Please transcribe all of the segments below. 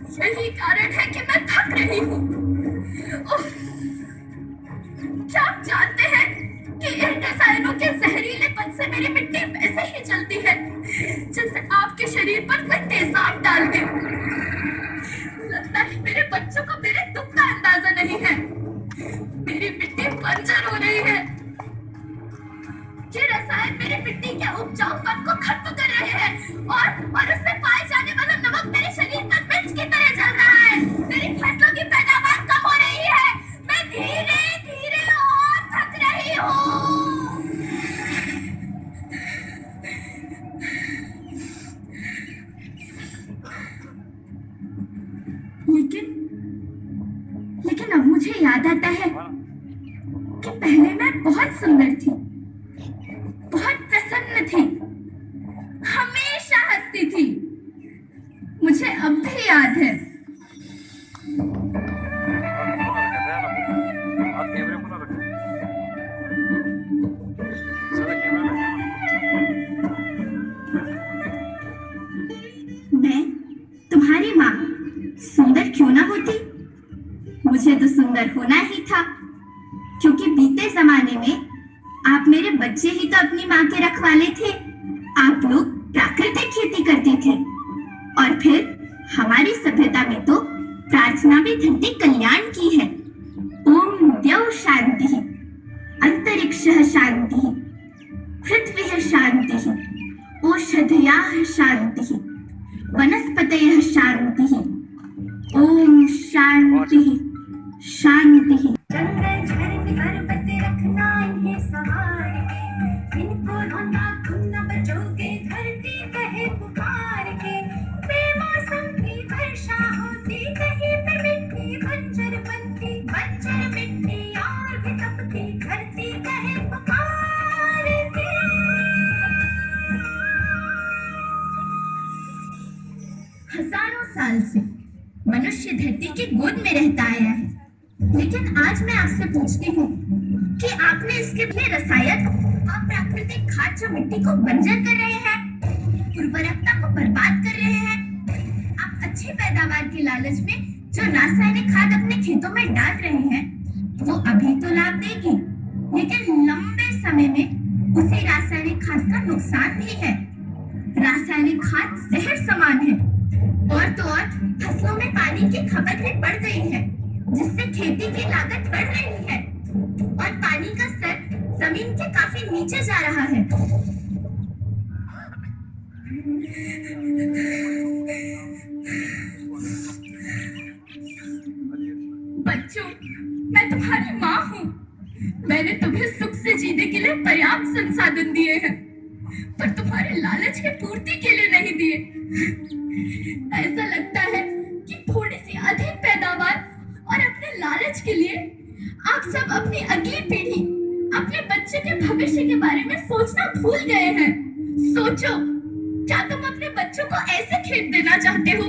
यही कारण है कि मैं थक रही हूँ। क्या आप जानते हैं कि इन रसायनों के जहरीलेपन से मेरी मिट्टी वैसे ही जलती है जैसे आपके शरीर पर कोई तेजाब डाल दे। लगता है मेरे बच्चों को मेरे दुख का अंदाजा नहीं है। मेरी मिट्टी बंजर हो रही है। ये रसायन मेरी मिट्टी के उपजाऊपन को खत्म कर रहे हैं और उसमें पाए जाने वाला नमक मेरे शरीर पर मिर्च की तरह जल रहा है। मेरी फसलों की पैदावार कम हो रही है। मैं धीरे धीरे और थक रही हूँ। लेकिन लेकिन अब मुझे याद आता है कि पहले मैं बहुत सुंदर थी, बहुत प्रसन्न थी, हमेशा हंसती थी। मुझे अब भी याद है। मैं तुम्हारी माँ सुंदर क्यों ना होती? मुझे तो सुंदर होना ही था, क्योंकि बीते जमाने में आप मेरे बच्चे ही तो अपनी माँ के रखवाले थे। आप लोग प्राकृतिक खेती करते थे और फिर हमारी सभ्यता में तो प्रार्थना भी धरती कल्याण की है। ओम द्यौ शांति, अंतरिक्षः शांति, पृथ्वी शांति, औषधयः शांति, वनस्पतयः शांति। ओम शांति शांति। जंगल झरने पर्वत रखना इन्हें संभाल के, इनको रोना तुम न बचोगे धरती कहे पुकार के। बेमौसम की वर्षा होती कहीं पे मिट्टी बंजर बनती, बंजर मिट्टी और भी तपती धरती कहे पुकार के। हजारों साल से मनुष्य धरती की गोद में रहता आया है, लेकिन आज मैं आपसे पूछती हूँ कि आपने इसके लिए रसायन और प्राकृतिक खाद जो मिट्टी को बंजर कर रहे हैं, उर्वरकता को बर्बाद कर रहे हैं, आप अच्छी पैदावार के लालच में जो रासायनिक खाद अपने खेतों में डाल रहे हैं, वो अभी तो लाभ देगी, लेकिन लंबे समय में उसी रासायनिक खाद का नुकसान भी है। रासायनिक खाद जहर समान है और तो और फसलों में पानी की खपत भी बढ़ गई है, जिससे खेती की लागत बढ़ रही है और पानी का स्तर जमीन के काफी नीचे जा रहा है। बच्चों, मैं तुम्हारी माँ हूँ। मैंने तुम्हें सुख से जीने के लिए पर्याप्त संसाधन दिए हैं, पर तुम्हारे लालच की पूर्ति के लिए नहीं दिए। ऐसा लगता है कि थोड़ी सी अधिक पैदावार और अपने लालच के लिए आप सब अपनी अगली पीढ़ी, अपने बच्चे के भविष्य के बारे में सोचना भूल गए हैं। सोचो, क्या तुम अपने बच्चों को ऐसे खेत देना चाहते हो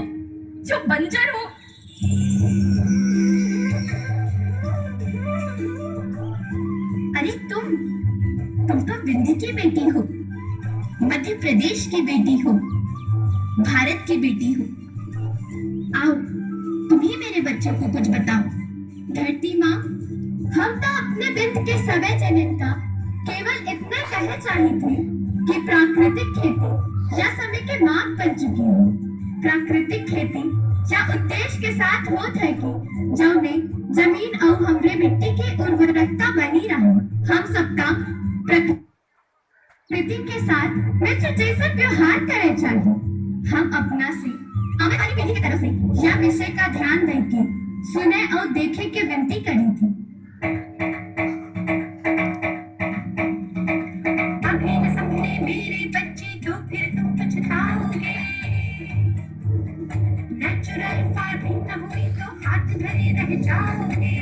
जो बंजर हो? अरे तुम तो विंध्य की बेटी हो, मध्य प्रदेश की बेटी हो, भारत की बेटी हो। आओ, तुम ही मेरे बच्चों को कुछ बताओ। धरती माँ, हम तो अपने बिंद के समय जनन का केवल इतना कहना चाहे थे कि प्राकृतिक खेती या समय के मांग बन चुकी हो। प्राकृतिक खेती या उद्देश्य के साथ होत है कि जौने जमीन और हमरे मिट्टी की उर्वरकता बनी रहे। हम सबका प्रकृति के साथ मित्र जैसा व्यवहार करे चाहिए। हम अपना से आने वाली पीढ़ी की तरफ से यह विषय का ध्यान देके सुने और देखे के विनती करी थी। अभी न समझे मेरे बच्चे तो फिर तुम पछताओगे। नेचुरल फार्मिंग न हुई तो हाथ धरे रह जाओगे।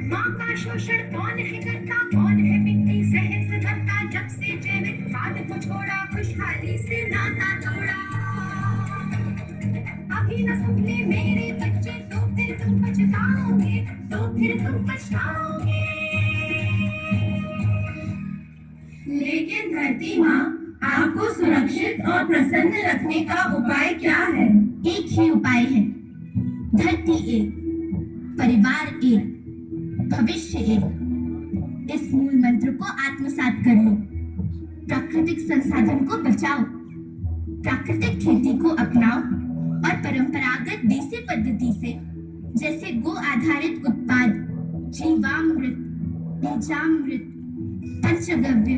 माँ का शोषण कौन है करता, कौन है मिट्टी सहन से भरता। जब से जैविक खाद को छोड़ा, खुशहाली से नाता तोड़ा। अभी न समझे मेरे बच्चे तो फिर तुम पछताओगे, तो फिर तुम पछताओगे। लेकिन धरती माँ, आपको सुरक्षित और प्रसन्न रखने का उपाय क्या है? एक ही उपाय है। धरती एक, परिवार एक, भविष्य एक। इस मूल मंत्र को आत्मसात कर लो। प्राकृतिक संसाधन को बचाओ, प्राकृतिक खेती को अपनाओ और परंपरागत देसी पद्धति से, जैसे गो आधारित उत्पाद, जीवामृत, बीजामृत, पंचगव्य,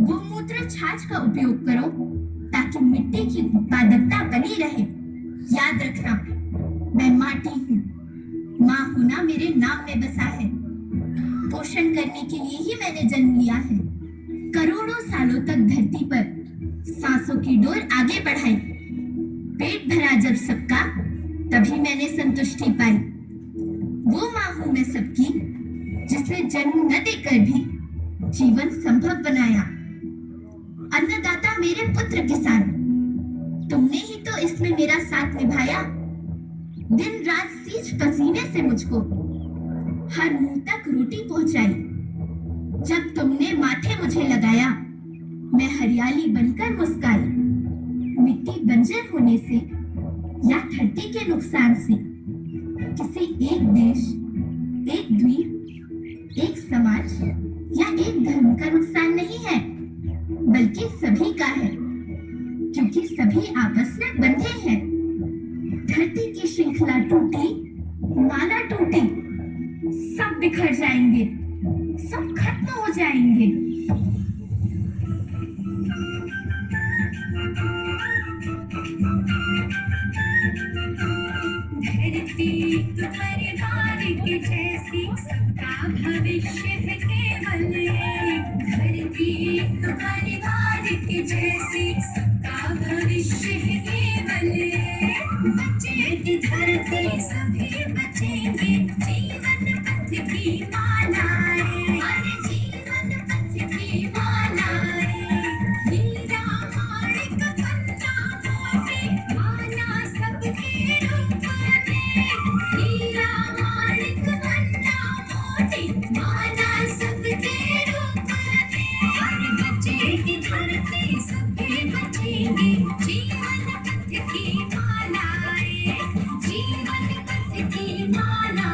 गोमूत्र छाछ का उपयोग करो ताकि मिट्टी की उत्पादकता बनी रहे। याद रखना, मैं माटी हूँ, माँ होना मेरे नाम में बसा है। पोषण करने के लिए ही मैंने जन्म लिया है। करोड़ों सालों तक धरती पर सांसों की डोर आगे बढ़ाई। पेट भरा जब सबका, तभी मैंने संतुष्टि पाई। वो माँ हूँ मैं सबकी, जिसने जन्म न देकर भी जीवन संभव बनाया। अन्नदाता मेरे पुत्र किसान, तुमने ही तो इसमें मेरा साथ निभाया। दिन रात सींच पसीने से मुझको हर मुंह तक रोटी पहुंचाई। जब तुमने माथे मुझे लगाया, मैं हरियाली बनकर मुस्काई। मिट्टी बंजर होने से या धरती के नुकसान से किसी एक देश, एक द्वीप, एक समाज या एक धर्म का नुकसान नहीं है, बल्कि सभी का है, क्योंकि सभी आपस में बंधे हैं। धरती की श्रृंखला टूटी, माला टूटी, सब बिखर जाएंगे, सब खत्म हो जाएंगे। धरती तुम्हारे द्वार के जैसी, सबका भविष्य है केवल एक। धरती तुम्हारे द्वार के जैसी, सबका भविष्य है केवल एक। बचेगी धरती, सभी बचेंगे, जीवन पथ की मालाएं, अरे जीवन पथ की मालाएं। हीरा माणिक पन्ना मोती, माला सबके रूप में। हीरा माणिक पन्ना मोती, माला सबके रूप में। अरे बचेगी धरती, सभी बचेंगे, जीवन पथ की मालाएं, जीवन पथ की माला।